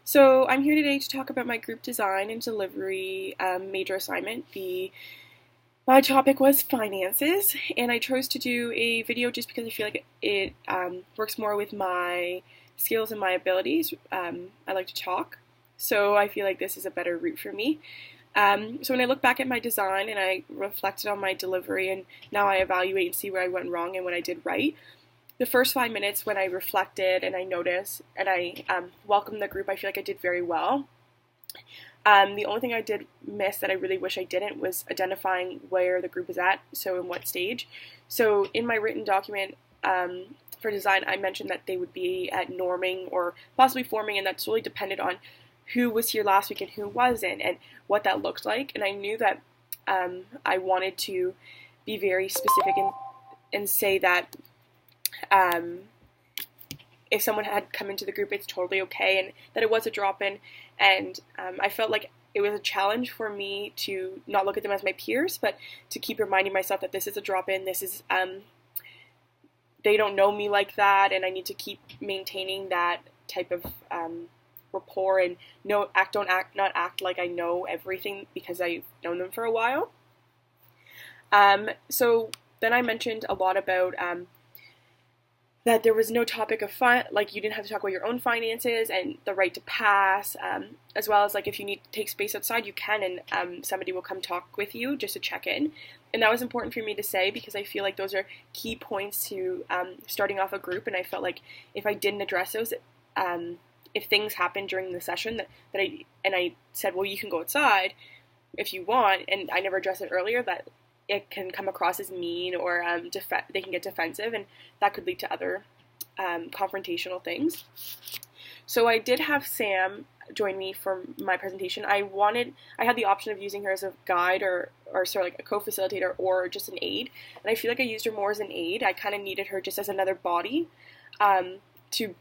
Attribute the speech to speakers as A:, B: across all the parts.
A: So I'm here today to talk about my group design and delivery major assignment. My topic was finances, and I chose to do a video just because I feel like it works more with my skills and my abilities. I like to talk, so I feel like this is a better route for me. So when I look back at my design and I reflected on my delivery, and now I evaluate and see where I went wrong and what I did right, the first 5 minutes when I reflected and I noticed and I welcomed the group, I feel like I did very well. The only thing I did miss that I really wish I didn't was identifying where the group was at, so in what stage. So in my written document for design, I mentioned that they would be at norming or possibly forming, and that's really dependent on who was here last week and who wasn't and what that looked like. And I knew that I wanted to be very specific and say that if someone had come into the group, it's totally okay, and that it was a drop-in. And I felt like it was a challenge for me to not look at them as my peers, but to keep reminding myself that this is a drop-in. This is they don't know me like that, and I need to keep maintaining that type of rapport and not act like I know everything because I've known them for a while. So then I mentioned a lot about that there was no topic of like you didn't have to talk about your own finances and the right to pass, as well as like if you need to take space outside, you can, and somebody will come talk with you just to check in. And that was important for me to say because I feel like those are key points to starting off a group, and I felt like if I didn't address those, if things happened during the session that I said, well, you can go outside if you want, and I never addressed it earlier, that it can come across as mean or they can get defensive, and that could lead to other confrontational things. So I did have Sam join me for my presentation. I had the option of using her as a guide or sort of like a co-facilitator or just an aide, and I feel like I used her more as an aide. I kind of needed her just as another body to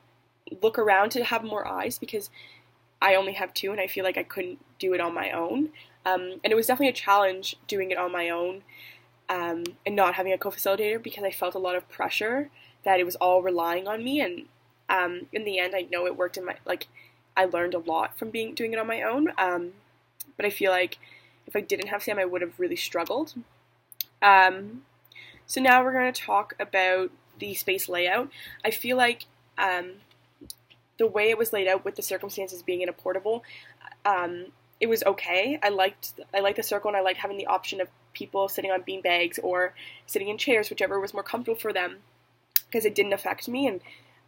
A: look around, to have more eyes, because I only have two and I feel like I couldn't do it on my own. And it was definitely a challenge doing it on my own and not having a co-facilitator, because I felt a lot of pressure that it was all relying on me. And in the end, I know it worked I learned a lot from doing it on my own. But I feel like if I didn't have Sam, I would have really struggled. So now we're going to talk about the space layout. I feel like the way it was laid out with the circumstances being in a portable, it was okay. I liked the circle, and I liked having the option of people sitting on bean bags or sitting in chairs, whichever was more comfortable for them, because it didn't affect me,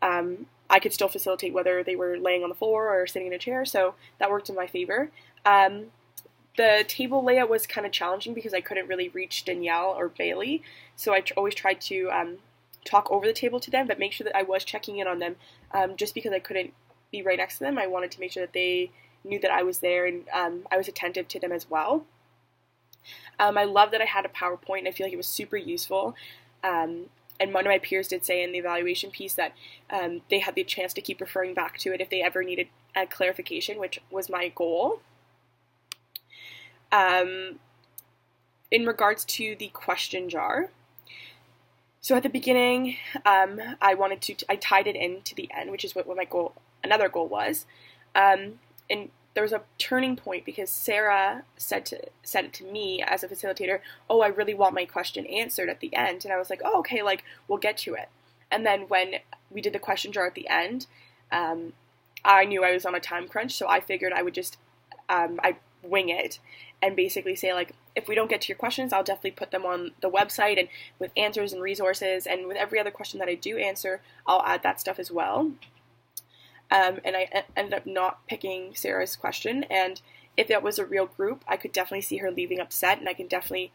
A: and I could still facilitate whether they were laying on the floor or sitting in a chair, so that worked in my favor. The table layout was kind of challenging because I couldn't really reach Danielle or Bailey, so I always tried to talk over the table to them, but make sure that I was checking in on them. Just because I couldn't be right next to them, I wanted to make sure that they knew that I was there, and I was attentive to them as well. I love that I had a PowerPoint, and I feel like it was super useful. And one of my peers did say in the evaluation piece that they had the chance to keep referring back to it if they ever needed a clarification, which was my goal. In regards to the question jar, so at the beginning, I tied it into the end, which is what another goal was. And there was a turning point because Sarah said it to me as a facilitator, oh, I really want my question answered at the end. And I was like, oh, okay, like, we'll get to it. And then when we did the question jar at the end, I knew I was on a time crunch, so I figured I would just, I'd wing it and basically say, like, if we don't get to your questions, I'll definitely put them on the website and with answers and resources, and with every other question that I do answer, I'll add that stuff as well. And I ended up not picking Sarah's question, and if that was a real group, I could definitely see her leaving upset, and I can definitely,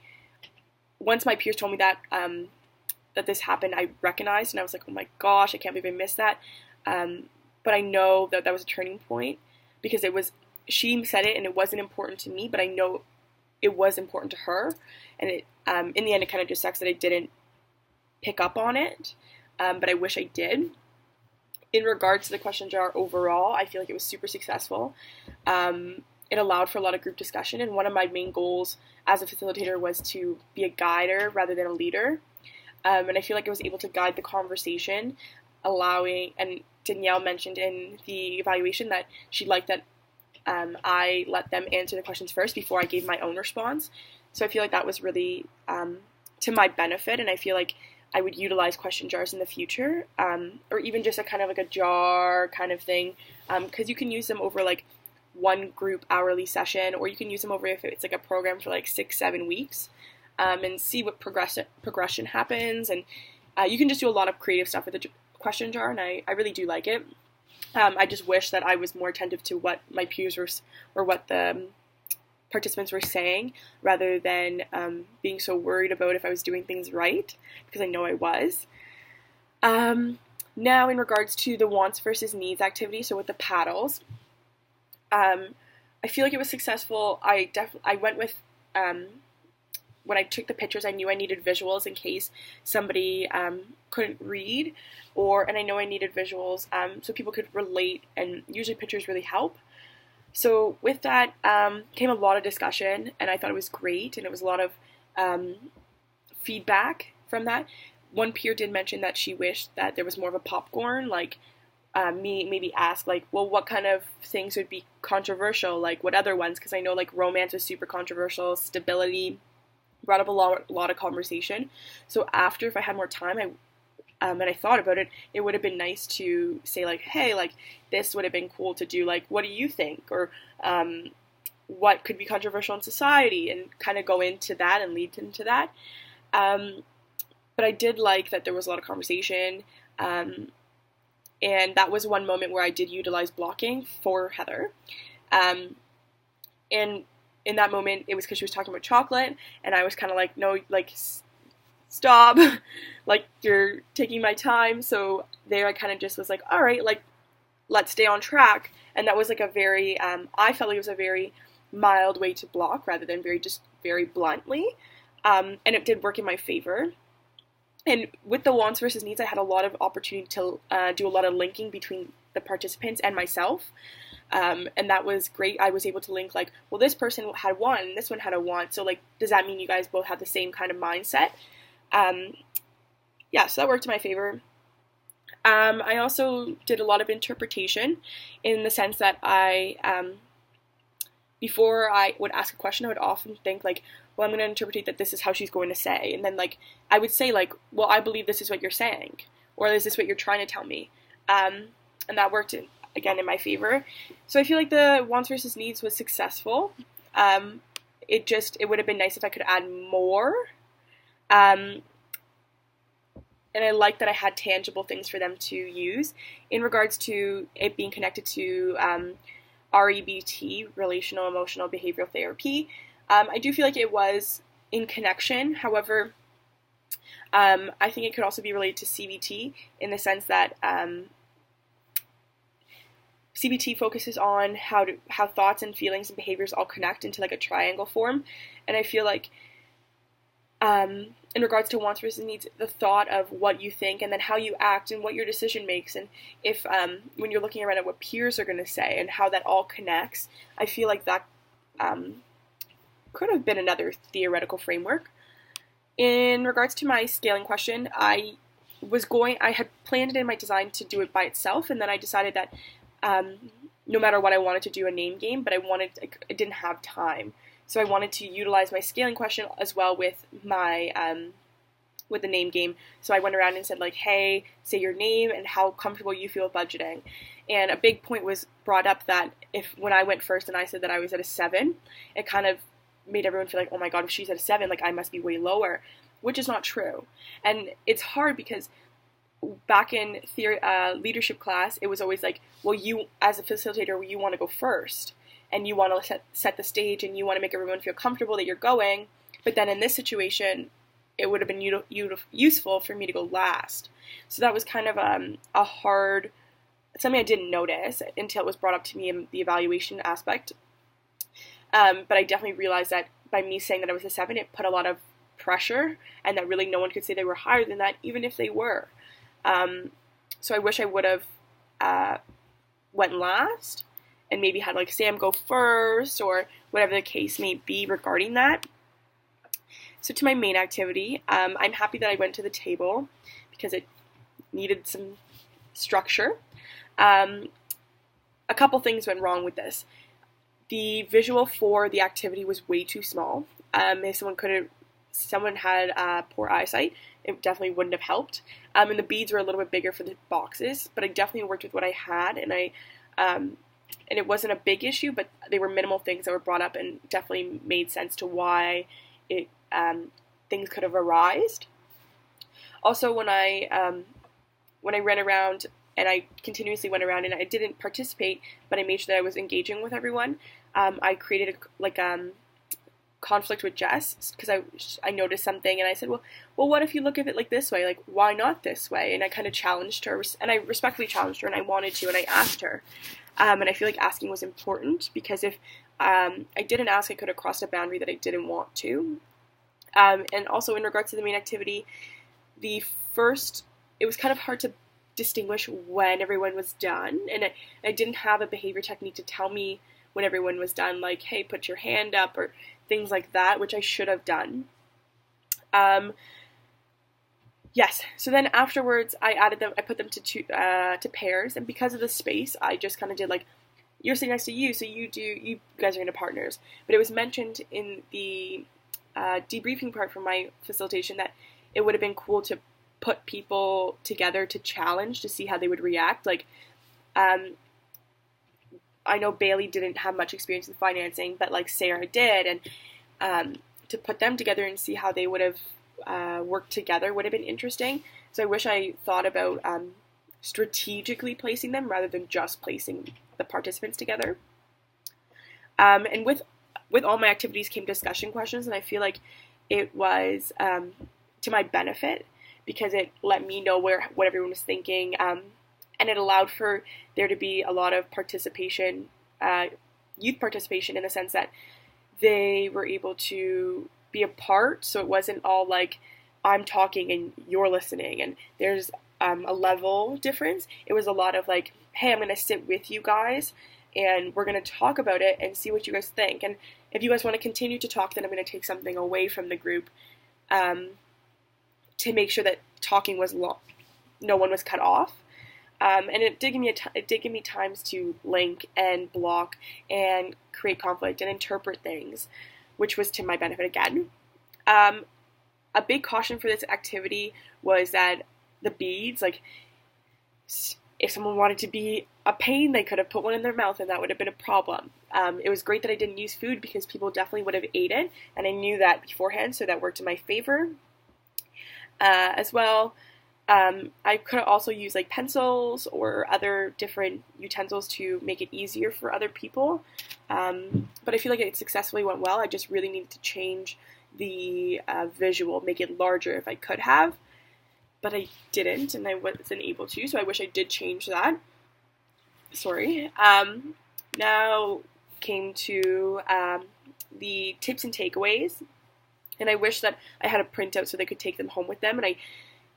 A: once my peers told me that that this happened, I recognized, and I was like, oh my gosh, I can't believe I missed that. But I know that that was a turning point, because she said it, and it wasn't important to me, but I know it was important to her, and it in the end, it kind of just sucks that I didn't pick up on it, but I wish I did. In regards to the question jar overall, I feel like it was super successful. It allowed for a lot of group discussion, and one of my main goals as a facilitator was to be a guider rather than a leader. And I feel like I was able to guide the conversation, allowing, and Danielle mentioned in the evaluation that she liked that I let them answer the questions first before I gave my own response. So I feel like that was really to my benefit, and I feel like I would utilize question jars in the future, or even just a kind of like a jar kind of thing, because you can use them over like one group hourly session, or you can use them over if it's like a program for like 6-7 weeks, and see what progression happens, and you can just do a lot of creative stuff with the question jar, and I really do like it. I just wish that I was more attentive to what my peers were, or what the participants were saying, rather than being so worried about if I was doing things right, because I know I was. Now, in regards to the wants versus needs activity, so with the paddles, I feel like it was successful. I went with, when I took the pictures, I knew I needed visuals in case somebody couldn't read, and I know I needed visuals so people could relate, and usually pictures really help. So with that came a lot of discussion, and I thought it was great, and it was a lot of feedback from that. One peer did mention that she wished that there was more of a popcorn, like maybe ask like, well, what kind of things would be controversial, like what other ones, because I know like romance was super controversial, stability brought up a lot of conversation. So after, if I had more time, and I thought about it, it would have been nice to say like, hey, like this would have been cool to do, like what do you think, or what could be controversial in society, and kind of go into that and lead into that. But I did like that there was a lot of conversation, and that was one moment where I did utilize blocking for Heather, and in that moment it was because she was talking about chocolate, and I was kind of like, no, like stop, like you're taking my time. So there I kind of just was like, all right, like let's stay on track. And that was like a very I felt like it was a very mild way to block, rather than very bluntly, and it did work in my favor. And with the wants versus needs, I had a lot of opportunity to do a lot of linking between the participants and myself, and that was great. I was able to link like, well, this person had one, and this one had a want, so like, does that mean you guys both have the same kind of mindset? Yeah, so that worked in my favor. I also did a lot of interpretation, in the sense that before I would ask a question, I would often think like, well, I'm going to interpret that this is how she's going to say, and then like I would say like, well, I believe this is what you're saying, or is this what you're trying to tell me? And that worked again in my favor. So I feel like the wants versus needs was successful. It would have been nice if I could add more. And I like that I had tangible things for them to use. In regards to it being connected to REBT, Relational Emotional Behavioral Therapy, I do feel like it was in connection. However, I think it could also be related to CBT, in the sense that CBT focuses on how thoughts and feelings and behaviors all connect into like a triangle form. And I feel like in regards to wants versus needs, the thought of what you think, and then how you act, and what your decision makes, and if when you're looking around at what peers are going to say, and how that all connects, I feel like that could have been another theoretical framework. In regards to my scaling question, I had planned it in my design to do it by itself, and then I decided that no matter what, I wanted to do a name game, but I didn't have time. So I wanted to utilize my scaling question as well with my with the name game. So I went around and said like, hey, say your name and how comfortable you feel budgeting. And a big point was brought up that when I went first and I said that I was at a 7, it kind of made everyone feel like, oh my god, if she's at a 7, like I must be way lower, which is not true. And it's hard because back in leadership class, it was always like, well, you as a facilitator, you want to go first, and you want to set the stage, and you want to make everyone feel comfortable that you're going. But then in this situation, it would have been useful for me to go last. So that was kind of a hard, something I didn't notice until it was brought up to me in the evaluation aspect. But I definitely realized that by me saying that I was a 7, it put a lot of pressure, and that really no one could say they were higher than that, even if they were. So I wish I would have went last, and maybe had like Sam go first, or whatever the case may be regarding that. So to my main activity, I'm happy that I went to the table because it needed some structure. A couple things went wrong with this. The visual for the activity was way too small. If someone had poor eyesight, it definitely wouldn't have helped. And the beads were a little bit bigger for the boxes, but I definitely worked with what I had, and it wasn't a big issue, but they were minimal things that were brought up and definitely made sense to why things could have arisen. Also, when I ran around, and I continuously went around and I didn't participate, but I made sure that I was engaging with everyone, I created a conflict with Jess, because I noticed something and I said, well, what if you look at it like this way? Like, why not this way? And I kind of challenged her, and I respectfully challenged her, and I wanted to, and I asked her. And I feel like asking was important, because if I didn't ask, I could have crossed a boundary that I didn't want to. And also in regards to the main activity, it was kind of hard to distinguish when everyone was done, and I didn't have a behavior technique to tell me when everyone was done, like, hey, put your hand up, or things like that, which I should have done. Yes, so then afterwards I put them to pairs, and because of the space, I just kind of did like, you're sitting next to you, so you guys are into partners. But it was mentioned in the debriefing part from my facilitation that it would have been cool to put people together to challenge, to see how they would react. Like, I know Bailey didn't have much experience in financing, but like Sarah did, and to put them together and see how they would have worked together would have been interesting. So I wish I thought about strategically placing them rather than just placing the participants together. And with all my activities came discussion questions, and I feel like it was to my benefit, because it let me know what everyone was thinking, and it allowed for there to be a lot of participation, youth participation, in the sense that they were able to be a part, so it wasn't all like, I'm talking and you're listening, and there's a level difference. It was a lot of like, hey, I'm going to sit with you guys, and we're going to talk about it and see what you guys think. And if you guys want to continue to talk, then I'm going to take something away from the group, to make sure that talking was no one was cut off. And it did give me times to link and block and create conflict and interpret things, which was to my benefit again. A big caution for this activity was that the beads, like, if someone wanted to be a pain, they could have put one in their mouth, and that would have been a problem. It was great that I didn't use food, because people definitely would have ate it, and I knew that beforehand, so that worked in my favor. As well, I could also use like pencils or other different utensils to make it easier for other people, but I feel like it successfully went well. I just really needed to change the visual, make it larger if I could have, but I didn't, and I wasn't able to, so I wish I did change that. Sorry. Now came to the tips and takeaways. And I wish that I had a printout so they could take them home with them. And I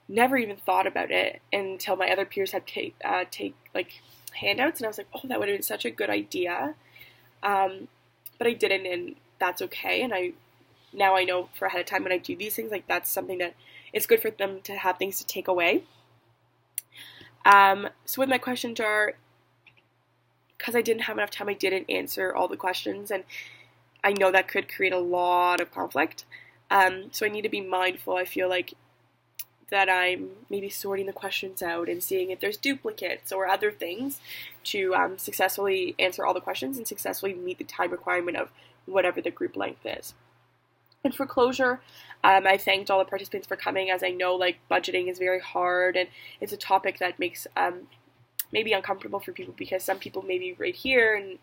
A: never even thought about it until my other peers had take like handouts. And I was like, oh, that would have been such a good idea. But I didn't, and that's okay. And now I know for ahead of time when I do these things, like, that's something that it's good for them to have things to take away. So with my question jar, because I didn't have enough time, I didn't answer all the questions. And I know that could create a lot of conflict. So I need to be mindful. I feel like that I'm maybe sorting the questions out and seeing if there's duplicates or other things to successfully answer all the questions and successfully meet the time requirement of whatever the group length is. And for closure, I thanked all the participants for coming, as I know like budgeting is very hard, and it's a topic that makes maybe uncomfortable for people, because some people may be right here and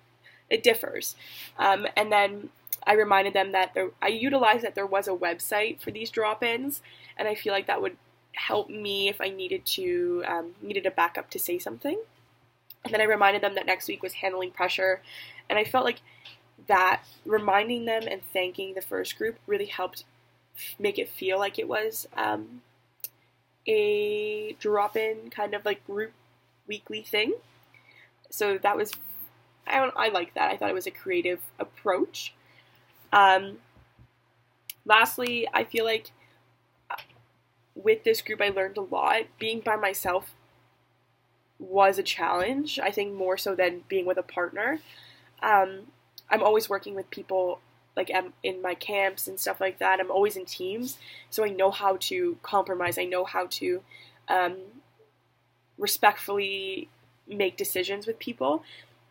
A: it differs. And then I reminded them that I utilized that there was a website for these drop-ins, and I feel like that would help me if I needed a backup to say something. And then I reminded them that next week was handling pressure, and I felt like that reminding them and thanking the first group really helped make it feel like it was a drop-in kind of like group weekly thing. So that was, I like that. I thought it was a creative approach. Lastly, I feel like with this group I learned a lot. Being by myself was a challenge, I think more so than being with a partner. I'm always working with people, like I'm in my camps and stuff like that. I'm always in teams, so I know how to compromise. I know how to um, respectfully make decisions with people.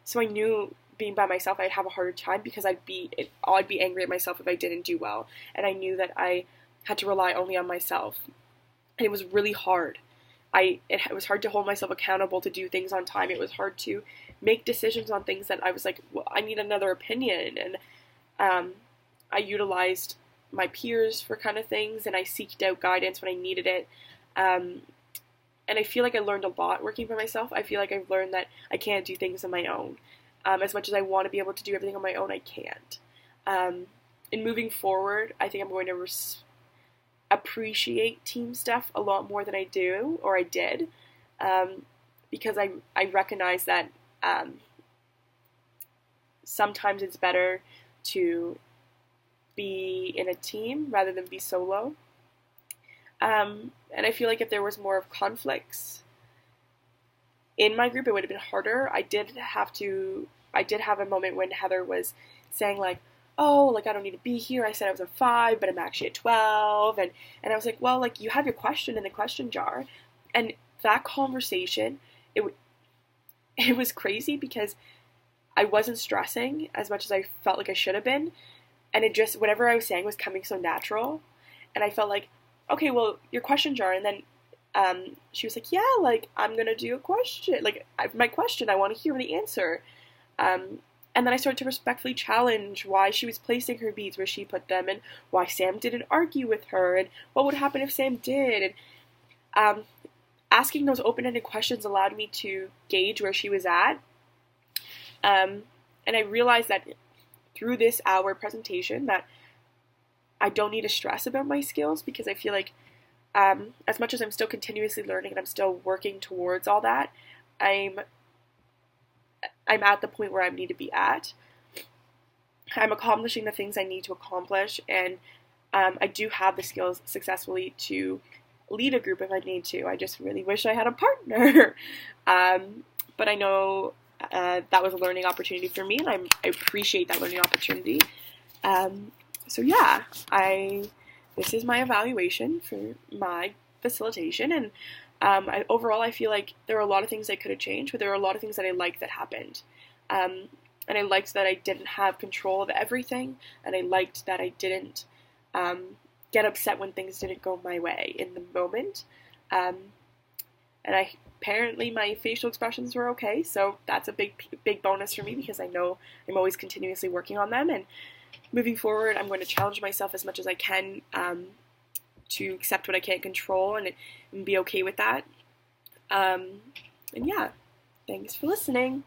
A: So I knew being by myself, I'd have a harder time because I'd be angry at myself if I didn't do well, and I knew that I had to rely only on myself, and it was really hard. It was hard to hold myself accountable to do things on time. It was hard to make decisions on things that I was like, well, I need another opinion, and I utilized my peers for kind of things, and I seeked out guidance when I needed it. And I feel like I learned a lot working for myself. I feel like I've learned that I can't do things on my own. As much as I want to be able to do everything on my own, I can't. In moving forward, I think I'm going to appreciate team stuff a lot more than I do, or I did, because I recognize that sometimes it's better to be in a team rather than be solo. And I feel like if there was more of conflicts in my group, it would have been harder. I did have a moment when Heather was saying like, oh, like I don't need to be here. I said I was a 5, but I'm actually a 12. And I was like, well, like you have your question in the question jar. And that conversation, it was crazy because I wasn't stressing as much as I felt like I should have been. And it just, whatever I was saying was coming so natural. And I felt like, okay, well, your question jar. And then she was like, yeah, like, I'm going to do a question. Like, my question, I want to hear the answer. And then I started to respectfully challenge why she was placing her beads where she put them, and why Sam didn't argue with her, and what would happen if Sam did. And asking those open-ended questions allowed me to gauge where she was at. And I realized that through this hour presentation that I don't need to stress about my skills, because I feel like as much as I'm still continuously learning and I'm still working towards all that, I'm at the point where I need to be at. I'm accomplishing the things I need to accomplish, and I do have the skills successfully to lead a group if I need to. I just really wish I had a partner. But I know that was a learning opportunity for me, and I appreciate that learning opportunity. So yeah, this is my evaluation for my facilitation, and overall I feel like there are a lot of things I could have changed, but there are a lot of things that I liked that happened. And I liked that I didn't have control of everything, and I liked that I didn't get upset when things didn't go my way in the moment. And apparently my facial expressions were okay, so that's a big bonus for me, because I know I'm always continuously working on them. And moving forward, I'm going to challenge myself as much as I can to accept what I can't control and be okay with that. And yeah, thanks for listening.